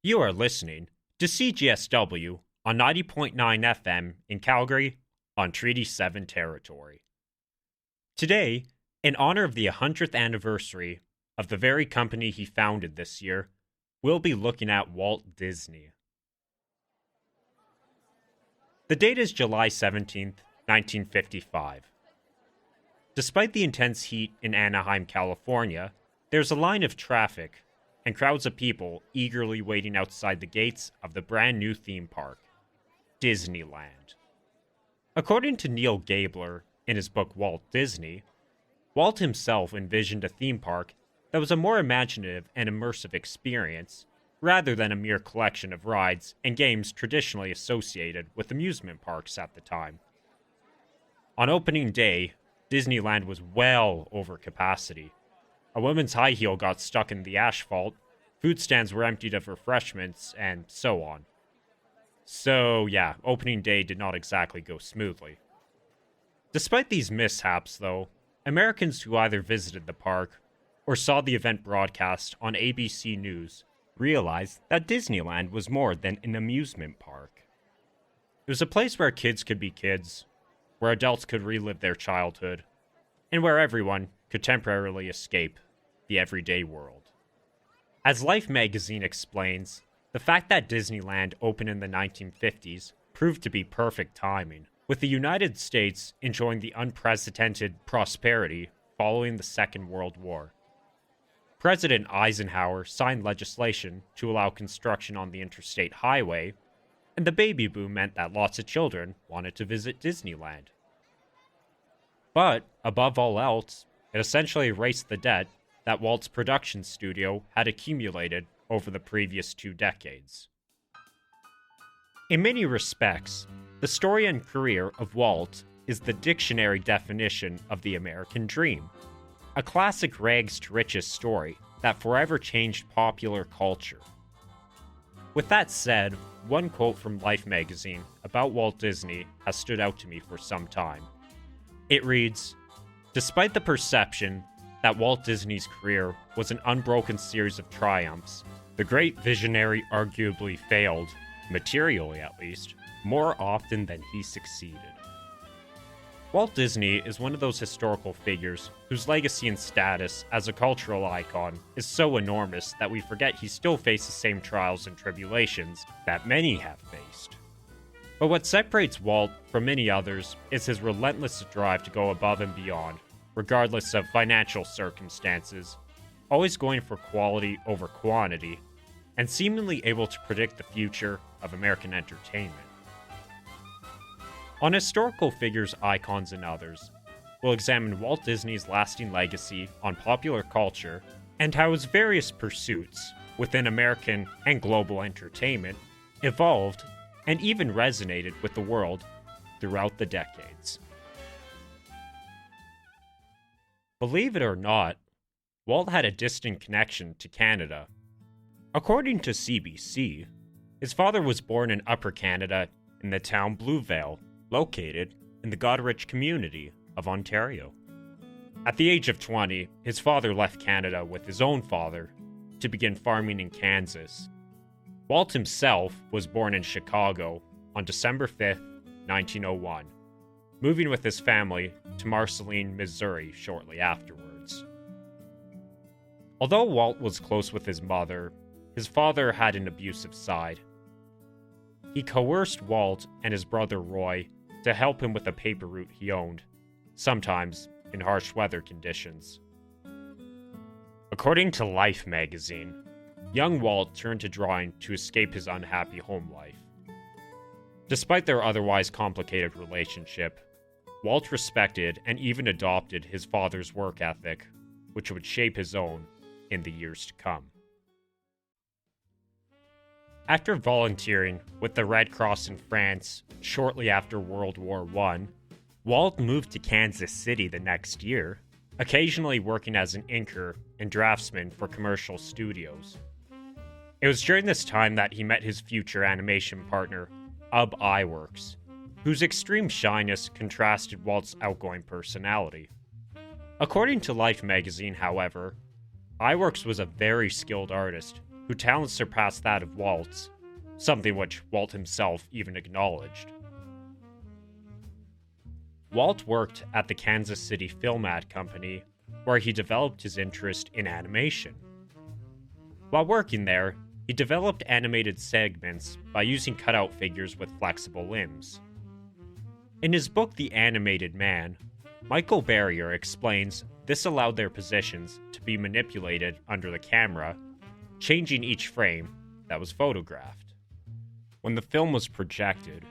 You are listening to CGSW on 90.9 FM in Calgary on Treaty 7 territory. Today, in honor of the 100th anniversary of the very company he founded this year, we'll be looking at Walt Disney. The date is July 17th, 1955. Despite the intense heat in Anaheim, California, there's a line of traffic and crowds of people eagerly waiting outside the gates of the brand new theme park, Disneyland. According to Neil Gabler in his book Walt Disney, Walt himself envisioned a theme park that was a more imaginative and immersive experience, rather than a mere collection of rides and games traditionally associated with amusement parks at the time. On opening day, Disneyland was well over capacity. A woman's high heel got stuck in the asphalt, food stands were emptied of refreshments, and so on. So yeah, opening day did not exactly go smoothly. Despite these mishaps, though, Americans who either visited the park or saw the event broadcast on ABC News realized that Disneyland was more than an amusement park. It was a place where kids could be kids, where adults could relive their childhood, and where everyone could temporarily escape the everyday world. As Life magazine explains, the fact that Disneyland opened in the 1950s proved to be perfect timing, with the United States enjoying the unprecedented prosperity following the Second World War. President Eisenhower signed legislation to allow construction on the interstate highway, and the baby boom meant that lots of children wanted to visit Disneyland. But, above all else, it essentially erased the debt that Walt's production studio had accumulated over the previous 2 decades. In many respects, the story and career of Walt is the dictionary definition of the American dream, a classic rags to riches story that forever changed popular culture. With that said, one quote from Life magazine about Walt Disney has stood out to me for some time. It reads, "Despite the perception that Walt Disney's career was an unbroken series of triumphs, the great visionary arguably failed, materially at least, more often than he succeeded." Walt Disney is one of those historical figures whose legacy and status as a cultural icon is so enormous that we forget he still faced the same trials and tribulations that many have faced. But what separates Walt from many others is his relentless drive to go above and beyond, regardless of financial circumstances, always going for quality over quantity, and seemingly able to predict the future of American entertainment. On Historical Figures, Icons, and Others, we'll examine Walt Disney's lasting legacy on popular culture and how his various pursuits within American and global entertainment evolved and even resonated with the world throughout the decades. Believe it or not, Walt had a distant connection to Canada. According to CBC, his father was born in Upper Canada in the town Bluevale, located in the Goderich community of Ontario. At the age of 20, his father left Canada with his own father to begin farming in Kansas. Walt himself was born in Chicago on December 5th, 1901, moving with his family to Marceline, Missouri shortly afterwards. Although Walt was close with his mother, his father had an abusive side. He coerced Walt and his brother Roy to help him with a paper route he owned, sometimes in harsh weather conditions. According to Life magazine, young Walt turned to drawing to escape his unhappy home life. Despite their otherwise complicated relationship, Walt respected and even adopted his father's work ethic, which would shape his own in the years to come. After volunteering with the Red Cross in France shortly after World War I, Walt moved to Kansas City the next year, occasionally working as an inker and draftsman for commercial studios. It was during this time that he met his future animation partner, Ub Iwerks, whose extreme shyness contrasted Walt's outgoing personality. According to Life magazine, however, Iwerks was a very skilled artist whose talents surpassed that of Walt's, something which Walt himself even acknowledged. Walt worked at the Kansas City Film Ad Company, where he developed his interest in animation. While working there, he developed animated segments by using cutout figures with flexible limbs. In his book The Animated Man, Michael Barrier explains this allowed their positions to be manipulated under the camera, changing each frame that was photographed. When the film was projected,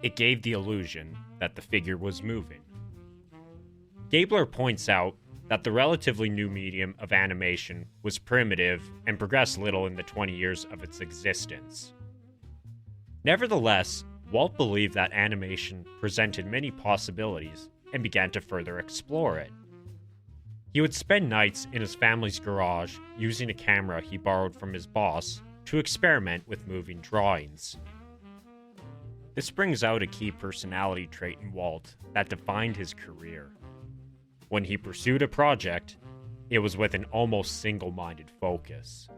it gave the illusion that the figure was moving. Gabler points out that the relatively new medium of animation was primitive and progressed little in the 20 years of its existence. Nevertheless, Walt believed that animation presented many possibilities and began to further explore it. He would spend nights in his family's garage using a camera he borrowed from his boss to experiment with moving drawings. This brings out a key personality trait in Walt that defined his career. When he pursued a project, it was with an almost single-minded focus.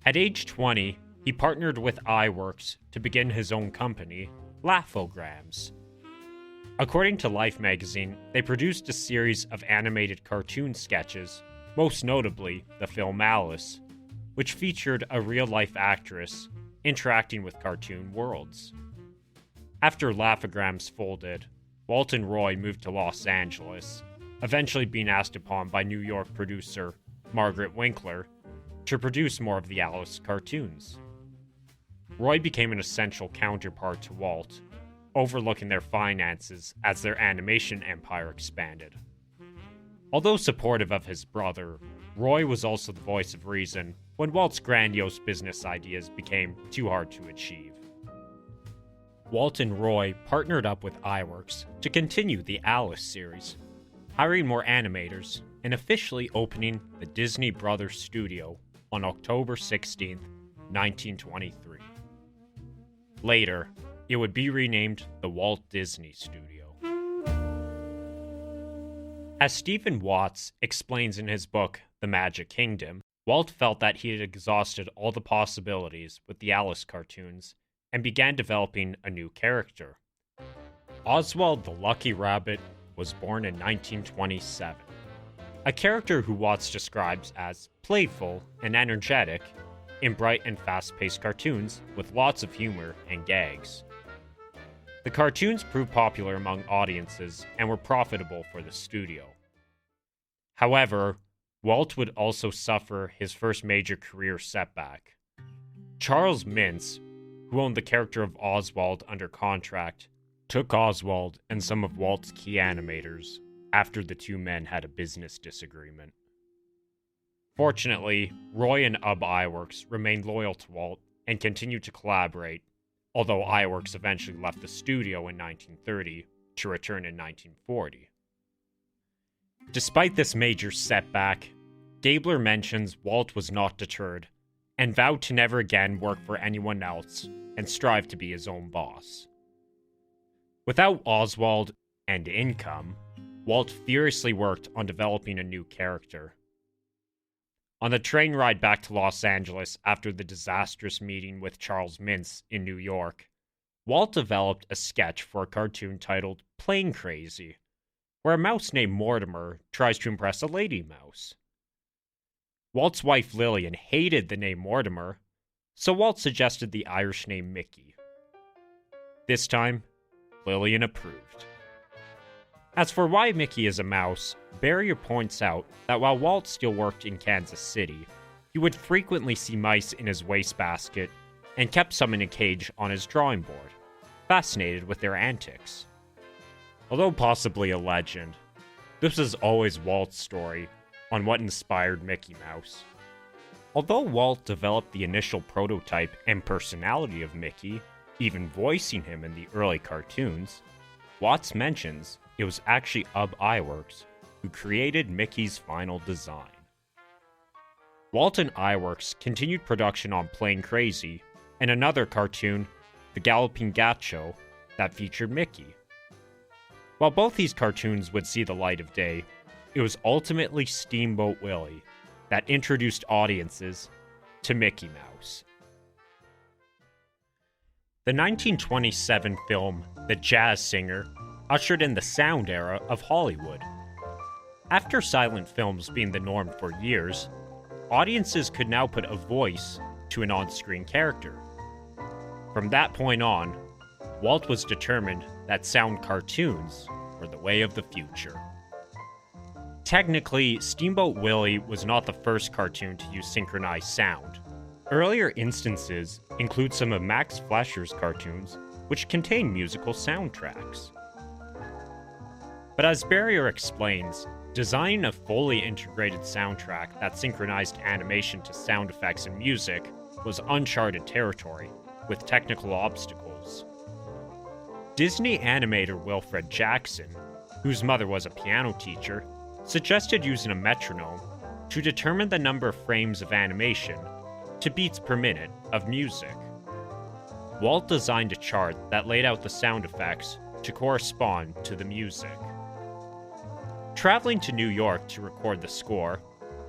At age 20, he partnered with iWorks to begin his own company, Laughograms. According to Life magazine, they produced a series of animated cartoon sketches, most notably the film Alice, which featured a real-life actress interacting with cartoon worlds. After Laughograms folded, Walt and Roy moved to Los Angeles, eventually being asked upon by New York producer Margaret Winkler to produce more of the Alice cartoons. Roy became an essential counterpart to Walt, overlooking their finances as their animation empire expanded. Although supportive of his brother, Roy was also the voice of reason when Walt's grandiose business ideas became too hard to achieve. Walt and Roy partnered up with iWorks to continue the Alice series, hiring more animators and officially opening the Disney Brothers studio on October 16, 1923. Later, it would be renamed the Walt Disney Studio. As Stephen Watts explains in his book, The Magic Kingdom, Walt felt that he had exhausted all the possibilities with the Alice cartoons and began developing a new character. Oswald the Lucky Rabbit was born in 1927, a character who Watts describes as playful and energetic in bright and fast-paced cartoons with lots of humor and gags. The cartoons proved popular among audiences and were profitable for the studio. However, Walt would also suffer his first major career setback. Charles Mintz, who owned the character of Oswald under contract, took Oswald and some of Walt's key animators after the two men had a business disagreement. Fortunately, Roy and iWorks remained loyal to Walt and continued to collaborate, although iWorks eventually left the studio in 1930 to return in 1940. Despite this major setback, Gabler mentions Walt was not deterred and vowed to never again work for anyone else and strive to be his own boss. Without Oswald and income, Walt furiously worked on developing a new character. On the train ride back to Los Angeles after the disastrous meeting with Charles Mintz in New York, Walt developed a sketch for a cartoon titled Plane Crazy, where a mouse named Mortimer tries to impress a lady mouse. Walt's wife Lillian hated the name Mortimer, so Walt suggested the Irish name Mickey. This time, Lillian approved. As for why Mickey is a mouse, Barrier points out that while Walt still worked in Kansas City, he would frequently see mice in his wastebasket and kept some in a cage on his drawing board, fascinated with their antics. Although possibly a legend, this is always Walt's story on what inspired Mickey Mouse. Although Walt developed the initial prototype and personality of Mickey, even voicing him in the early cartoons, Watts mentions it was actually iWorks who created Mickey's final design. Walt and iWorks continued production on Plane Crazy and another cartoon, The Galloping Gacho, that featured Mickey. While both these cartoons would see the light of day, it was ultimately Steamboat Willie that introduced audiences to Mickey Mouse. The 1927 film The Jazz Singer ushered in the sound era of Hollywood. After silent films being the norm for years, audiences could now put a voice to an on-screen character. From that point on, Walt was determined that sound cartoons were the way of the future. Technically, Steamboat Willie was not the first cartoon to use synchronized sound. Earlier instances include some of Max Fleischer's cartoons, which contain musical soundtracks. But as Barrier explains, designing a fully integrated soundtrack that synchronized animation to sound effects and music was uncharted territory, with technical obstacles. Disney animator Wilfred Jackson, whose mother was a piano teacher, suggested using a metronome to determine the number of frames of animation to beats per minute of music. Walt designed a chart that laid out the sound effects to correspond to the music. Traveling to New York to record the score,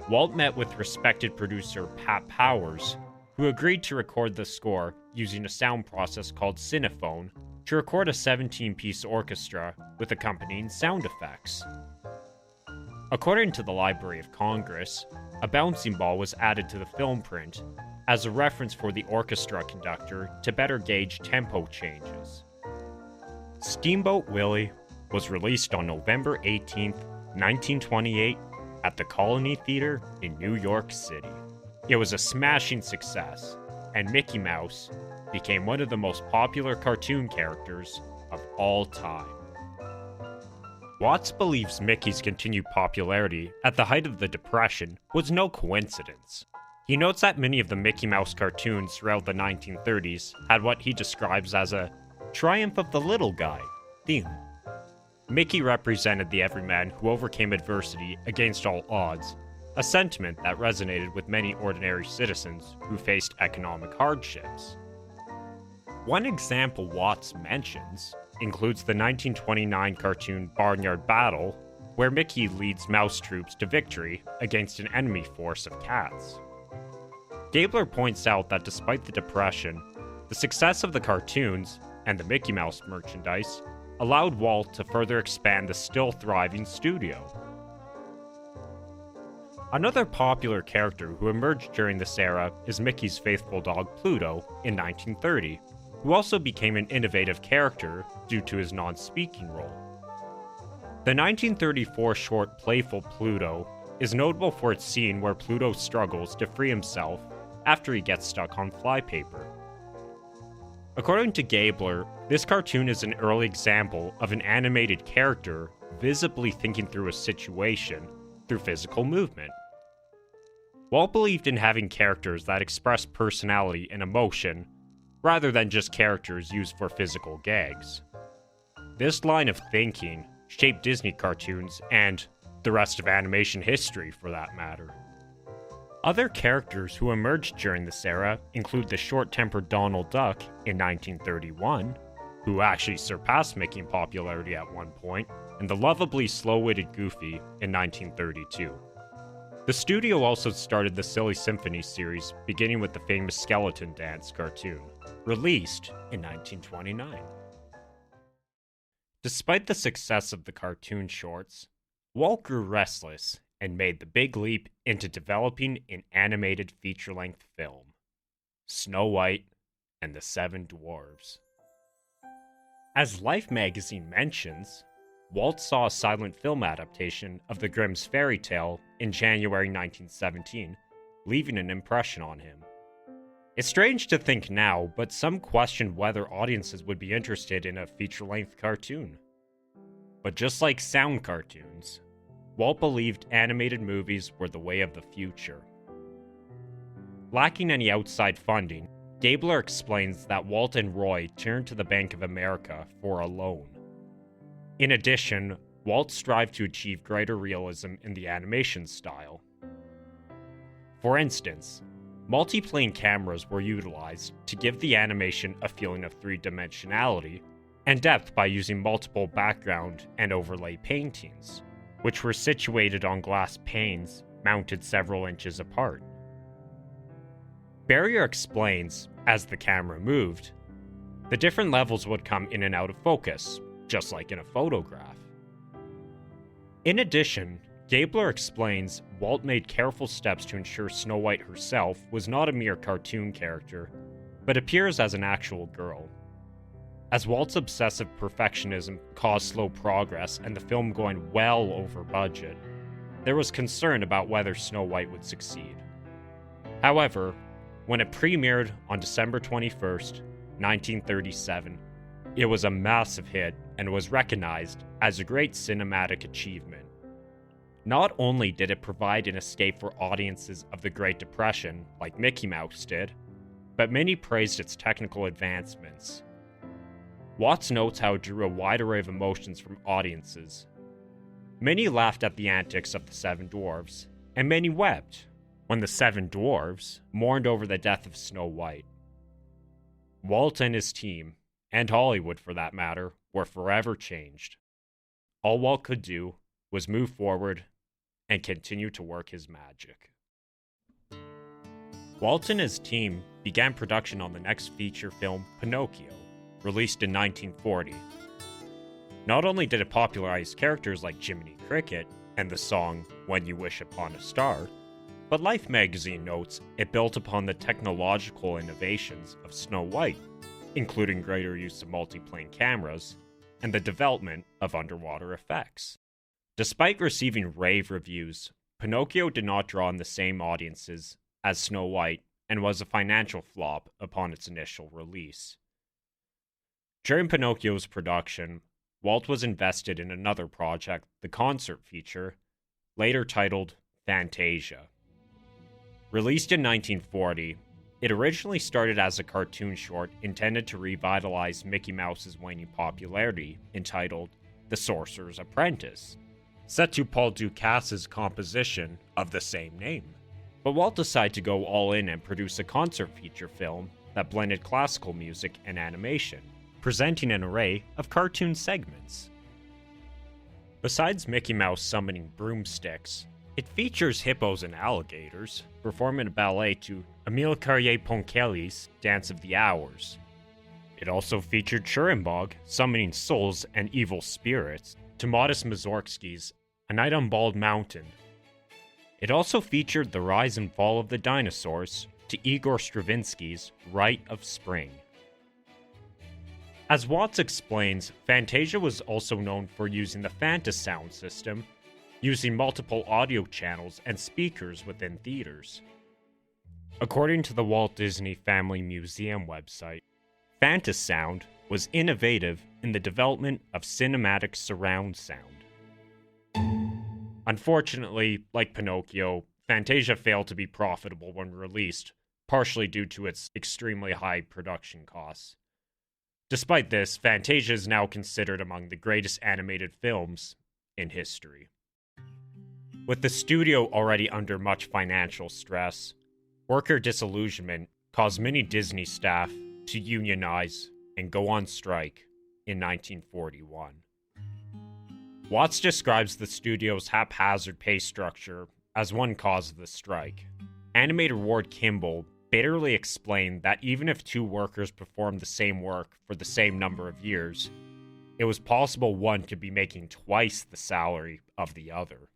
Walt met with respected producer Pat Powers, who agreed to record the score using a sound process called Cinephone to record a 17-piece orchestra with accompanying sound effects. According to the Library of Congress, a bouncing ball was added to the film print as a reference for the orchestra conductor to better gauge tempo changes. Steamboat Willie was released on November 18, 1928, at the Colony Theater in New York City. It was a smashing success, and Mickey Mouse became one of the most popular cartoon characters of all time. Watts believes Mickey's continued popularity at the height of the Depression was no coincidence. He notes that many of the Mickey Mouse cartoons throughout the 1930s had what he describes as a triumph of the little guy theme. Mickey represented the everyman who overcame adversity against all odds, a sentiment that resonated with many ordinary citizens who faced economic hardships. One example Watts mentions includes the 1929 cartoon Barnyard Battle, where Mickey leads mouse troops to victory against an enemy force of cats. Gabler points out that despite the Depression, the success of the cartoons and the Mickey Mouse merchandise allowed Walt to further expand the still thriving studio. Another popular character who emerged during this era is Mickey's faithful dog Pluto in 1930, who also became an innovative character due to his non-speaking role. The 1934 short Playful Pluto is notable for its scene where Pluto struggles to free himself after he gets stuck on flypaper. According to Gabler, this cartoon is an early example of an animated character visibly thinking through a situation through physical movement. Walt believed in having characters that express personality and emotion rather than just characters used for physical gags. This line of thinking shaped Disney cartoons and the rest of animation history, for that matter. Other characters who emerged during this era include the short-tempered Donald Duck in 1931, who actually surpassed Mickey in popularity at one point, and the lovably slow-witted Goofy in 1932. The studio also started the Silly Symphony series, beginning with the famous Skeleton Dance cartoon, released in 1929. Despite the success of the cartoon shorts, Walt grew restless and made the big leap into developing an animated feature-length film, Snow White and the Seven Dwarfs. As Life magazine mentions, Walt saw a silent film adaptation of the Grimm's fairy tale in January 1917, leaving an impression on him. It's strange to think now, but some questioned whether audiences would be interested in a feature-length cartoon. But just like sound cartoons, Walt believed animated movies were the way of the future. Lacking any outside funding, Gabler explains that Walt and Roy turned to the Bank of America for a loan. In addition, Walt strived to achieve greater realism in the animation style. For instance, multi-plane cameras were utilized to give the animation a feeling of three-dimensionality and depth by using multiple background and overlay paintings, which were situated on glass panes mounted several inches apart. Barrier explains, as the camera moved, the different levels would come in and out of focus, just like in a photograph. In addition, Gabler explains Walt made careful steps to ensure Snow White herself was not a mere cartoon character, but appears as an actual girl. As Walt's obsessive perfectionism caused slow progress and the film going well over budget, there was concern about whether Snow White would succeed. However, when it premiered on December 21st, 1937, it was a massive hit and was recognized as a great cinematic achievement. Not only did it provide an escape for audiences of the Great Depression, like Mickey Mouse did, but many praised its technical advancements. Watts notes how it drew a wide array of emotions from audiences. Many laughed at the antics of the Seven Dwarfs, and many wept when the Seven Dwarfs mourned over the death of Snow White. Walt and his team, and Hollywood for that matter, were forever changed. All Walt could do was move forward and continue to work his magic. Walt and his team began production on the next feature film, Pinocchio, released in 1940. Not only did it popularize characters like Jiminy Cricket and the song When You Wish Upon a Star, but Life magazine notes it built upon the technological innovations of Snow White, including greater use of multiplane cameras and the development of underwater effects. Despite receiving rave reviews, Pinocchio did not draw in the same audiences as Snow White and was a financial flop upon its initial release. During Pinocchio's production, Walt was invested in another project, the concert feature, later titled Fantasia. Released in 1940, it originally started as a cartoon short intended to revitalize Mickey Mouse's waning popularity, entitled The Sorcerer's Apprentice, set to Paul Ducasse's composition of the same name. But Walt decided to go all in and produce a concert feature film that blended classical music and animation, presenting an array of cartoon segments. Besides Mickey Mouse summoning broomsticks, it features hippos and alligators performing a ballet to Emile Carrier-Poncelli's Dance of the Hours. It also featured Churenbog summoning souls and evil spirits to Modest Mussorgsky's A Night on Bald Mountain. It also featured the rise and fall of the dinosaurs to Igor Stravinsky's Rite of Spring. As Watts explains, Fantasia was also known for using the Fanta sound system, using multiple audio channels and speakers within theaters. According to the Walt Disney Family Museum website, Fantasound was innovative in the development of cinematic surround sound. Unfortunately, like Pinocchio, Fantasia failed to be profitable when released, partially due to its extremely high production costs. Despite this, Fantasia is now considered among the greatest animated films in history. With the studio already under much financial stress, worker disillusionment caused many Disney staff to unionize and go on strike in 1941. Watts describes the studio's haphazard pay structure as one cause of the strike. Animator Ward Kimball bitterly explained that even if two workers performed the same work for the same number of years, it was possible one could be making twice the salary of the other.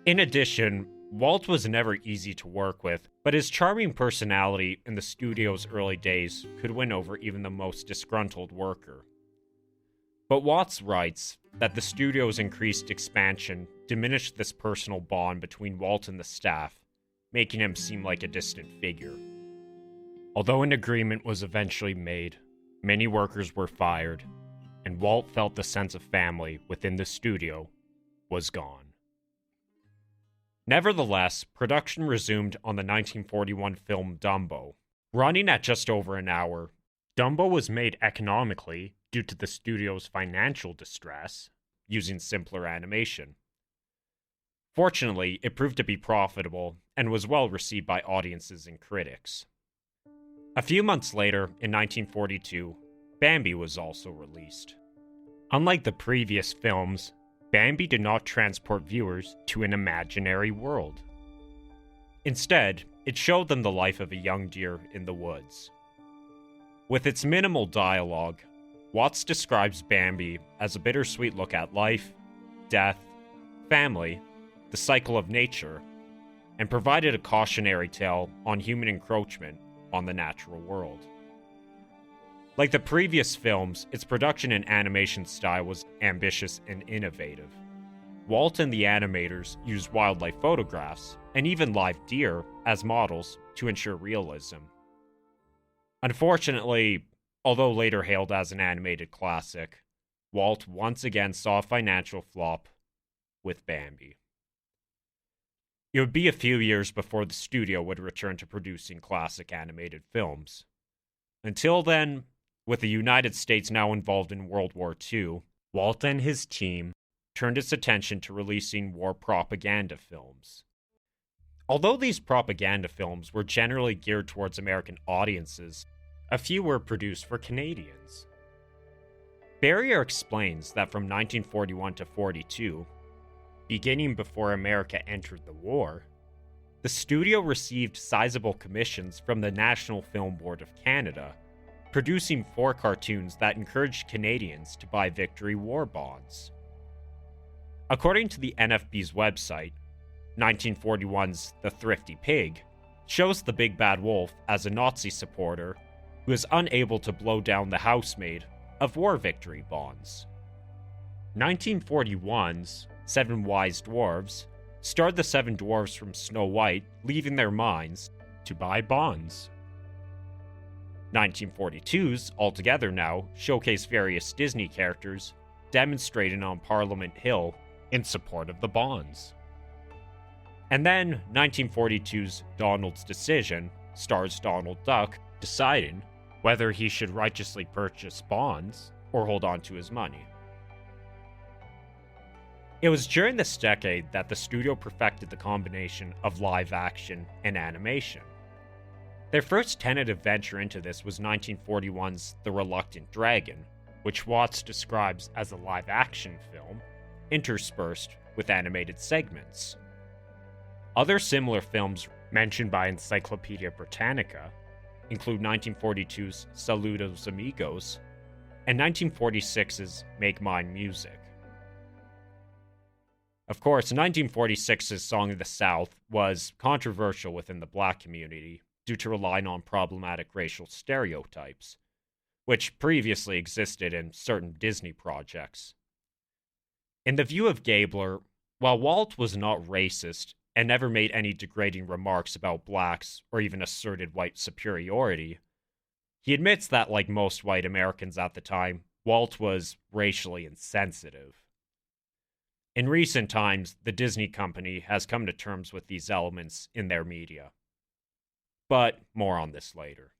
In addition, Walt was never easy to work with, but his charming personality in the studio's early days could win over even the most disgruntled worker. But Watts writes that the studio's increased expansion diminished this personal bond between Walt and the staff, making him seem like a distant figure. Although an agreement was eventually made, many workers were fired, and Walt felt the sense of family within the studio was gone. Nevertheless, production resumed on the 1941 film Dumbo. Running at just over an hour, Dumbo was made economically due to the studio's financial distress, using simpler animation. Fortunately, it proved to be profitable and was well received by audiences and critics. A few months later, in 1942, Bambi was also released. Unlike the previous films, Bambi did not transport viewers to an imaginary world. Instead, it showed them the life of a young deer in the woods. With its minimal dialogue, Watts describes Bambi as a bittersweet look at life, death, family, the cycle of nature, and provided a cautionary tale on human encroachment on the natural world. Like the previous films, its production and animation style was ambitious and innovative. Walt and the animators used wildlife photographs, and even live deer, as models to ensure realism. Unfortunately, although later hailed as an animated classic, Walt once again saw a financial flop with Bambi. It would be a few years before the studio would return to producing classic animated films. Until then, with the United States now involved in World War II, Walt and his team turned its attention to releasing war propaganda films. Although these propaganda films were generally geared towards American audiences, a few were produced for Canadians. Barrier explains that from 1941 to 42, beginning before America entered the war, the studio received sizable commissions from the National Film Board of Canada, producing 4 cartoons that encouraged Canadians to buy Victory War bonds. According to the NFB's website, 1941's The Thrifty Pig shows the Big Bad Wolf as a Nazi supporter who is unable to blow down the housemaid of war victory bonds. 1941's 7 Wise Dwarves starred the 7 dwarves from Snow White leaving their mines to buy bonds. 1942's Altogether Now showcase various Disney characters demonstrating on Parliament Hill in support of the bonds. And then 1942's Donald's Decision stars Donald Duck deciding whether he should righteously purchase bonds or hold on to his money. It was during this decade that the studio perfected the combination of live action and animation. Their first tentative venture into this was 1941's The Reluctant Dragon, which Watts describes as a live action film, interspersed with animated segments. Other similar films mentioned by Encyclopedia Britannica include 1942's Saludos Amigos and 1946's Make Mine Music. Of course, 1946's Song of the South was controversial within the black community due to relying on problematic racial stereotypes, which previously existed in certain Disney projects. In the view of Gabler, while Walt was not racist and never made any degrading remarks about blacks or even asserted white superiority, he admits that, like most white Americans at the time, Walt was racially insensitive. In recent times, the Disney company has come to terms with these elements in their media. But more on this later.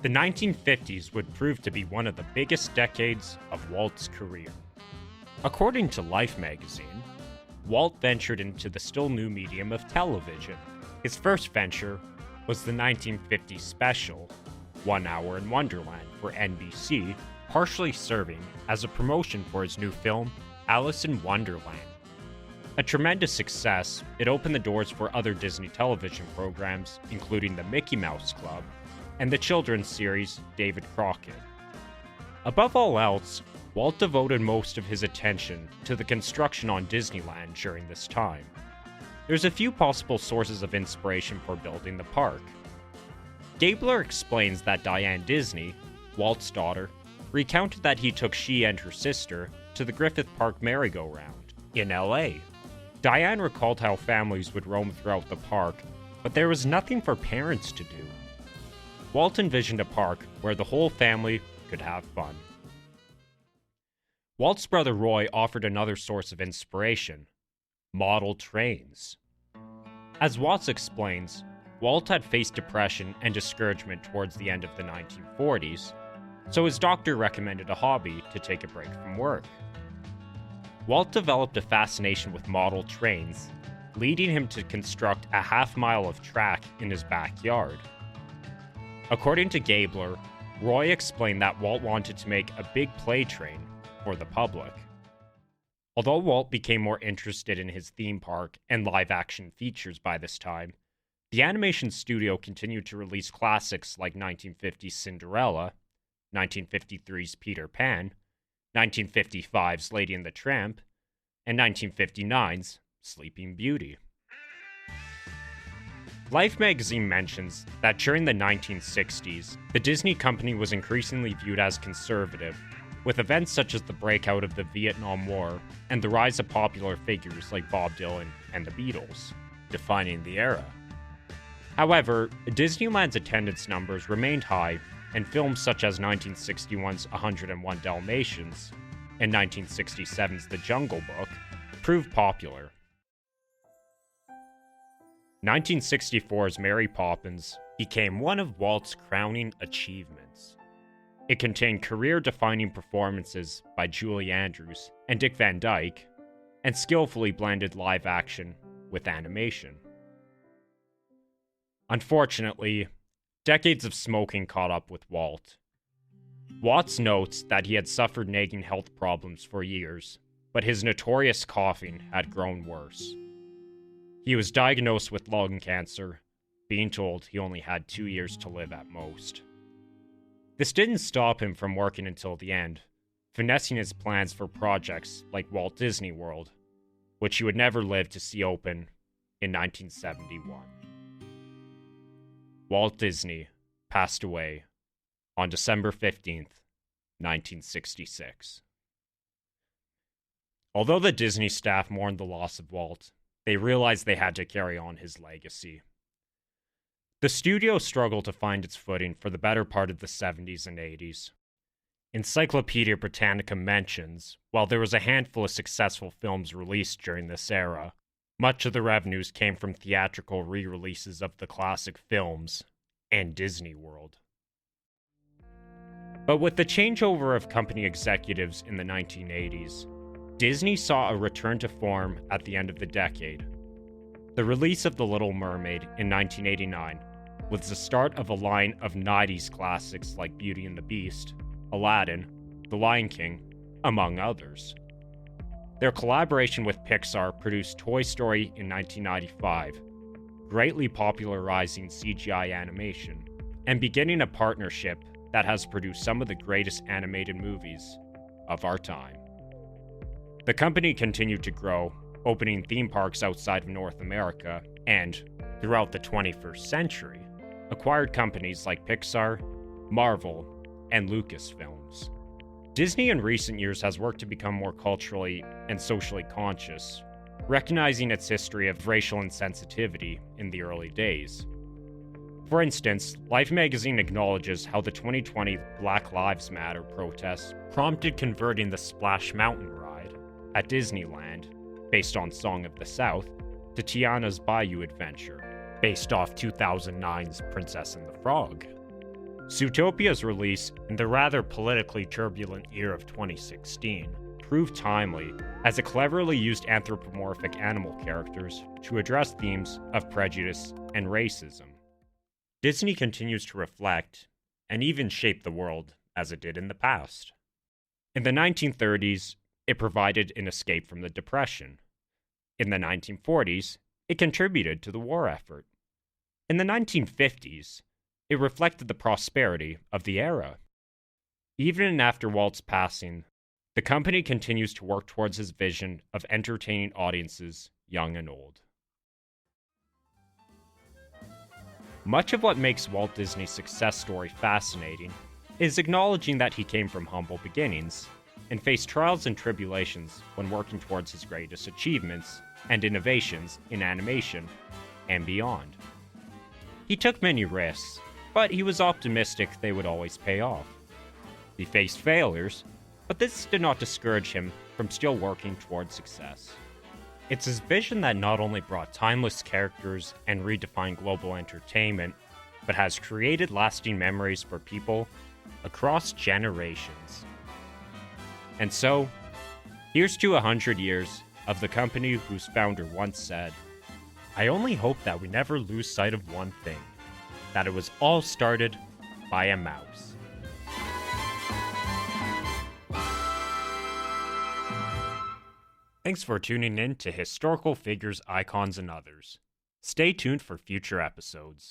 The 1950s would prove to be one of the biggest decades of Walt's career. According to Life magazine, Walt ventured into the still new medium of television. His first venture was the 1950 special, 1 Hour in Wonderland, for NBC, partially serving as a promotion for his new film, Alice in Wonderland. A tremendous success, it opened the doors for other Disney television programs, including the Mickey Mouse Club and the children's series David Crockett. Above all else, Walt devoted most of his attention to the construction on Disneyland during this time. There's a few possible sources of inspiration for building the park. Gabler explains that Diane Disney, Walt's daughter, recounted that he took she and her sister to the Griffith Park merry-go-round in LA. Diane recalled how families would roam throughout the park, but there was nothing for parents to do. Walt envisioned a park where the whole family could have fun. Walt's brother Roy offered another source of inspiration: model trains. As Watts explains, Walt had faced depression and discouragement towards the end of the 1940s, so his doctor recommended a hobby to take a break from work. Walt developed a fascination with model trains, leading him to construct a half-mile of track in his backyard. According to Gabler, Roy explained that Walt wanted to make a big play train for the public. Although Walt became more interested in his theme park and live-action features by this time, the animation studio continued to release classics like 1950's Cinderella, 1953's Peter Pan, 1955's Lady and the Tramp, and 1959's Sleeping Beauty. Life magazine mentions that during the 1960s, the Disney company was increasingly viewed as conservative, with events such as the breakout of the Vietnam War and the rise of popular figures like Bob Dylan and the Beatles, defining the era. However, Disneyland's attendance numbers remained high, and films such as 1961's 101 Dalmatians and 1967's The Jungle Book proved popular. 1964's Mary Poppins became one of Walt's crowning achievements. It contained career-defining performances by Julie Andrews and Dick Van Dyke, and skillfully blended live action with animation. Unfortunately, decades of smoking caught up with Walt. Watts notes that he had suffered nagging health problems for years, but his notorious coughing had grown worse. He was diagnosed with lung cancer, being told he only had 2 years to live at most. This didn't stop him from working until the end, finessing his plans for projects like Walt Disney World, which he would never live to see open in 1971. Walt Disney passed away on December 15th, 1966. Although the Disney staff mourned the loss of Walt, they realized they had to carry on his legacy. The studio struggled to find its footing for the better part of the 70s and 80s. Encyclopedia Britannica mentions, while there was a handful of successful films released during this era, much of the revenues came from theatrical re-releases of the classic films and Disney World. But with the changeover of company executives in the 1980s, Disney saw a return to form at the end of the decade. The release of The Little Mermaid in 1989 was the start of a line of 90s classics like Beauty and the Beast, Aladdin, The Lion King, among others. Their collaboration with Pixar produced Toy Story in 1995, greatly popularizing CGI animation, and beginning a partnership that has produced some of the greatest animated movies of our time. The company continued to grow, opening theme parks outside of North America, and, throughout the 21st century, acquired companies like Pixar, Marvel, and Lucasfilms. Disney in recent years has worked to become more culturally and socially conscious, recognizing its history of racial insensitivity in the early days. For instance, Life magazine acknowledges how the 2020 Black Lives Matter protests prompted converting the Splash Mountain ride at Disneyland, based on Song of the South, to Tiana's Bayou Adventure, based off 2009's Princess and the Frog. Zootopia's release in the rather politically turbulent year of 2016 proved timely, as it cleverly used anthropomorphic animal characters to address themes of prejudice and racism. Disney continues to reflect and even shape the world as it did in the past. In the 1930s, it provided an escape from the Depression. In the 1940s, it contributed to the war effort. In the 1950s, it reflected the prosperity of the era. Even after Walt's passing, the company continues to work towards his vision of entertaining audiences, young and old. Much of what makes Walt Disney's success story fascinating is acknowledging that he came from humble beginnings and faced trials and tribulations when working towards his greatest achievements and innovations in animation and beyond. He took many risks, but he was optimistic they would always pay off. He faced failures, but this did not discourage him from still working towards success. It's his vision that not only brought timeless characters and redefined global entertainment, but has created lasting memories for people across generations. And so, here's to 100 years of the company whose founder once said, "I only hope that we never lose sight of one thing, that it was all started by a mouse." Thanks for tuning in to Historical Figures, Icons, and Others. Stay tuned for future episodes.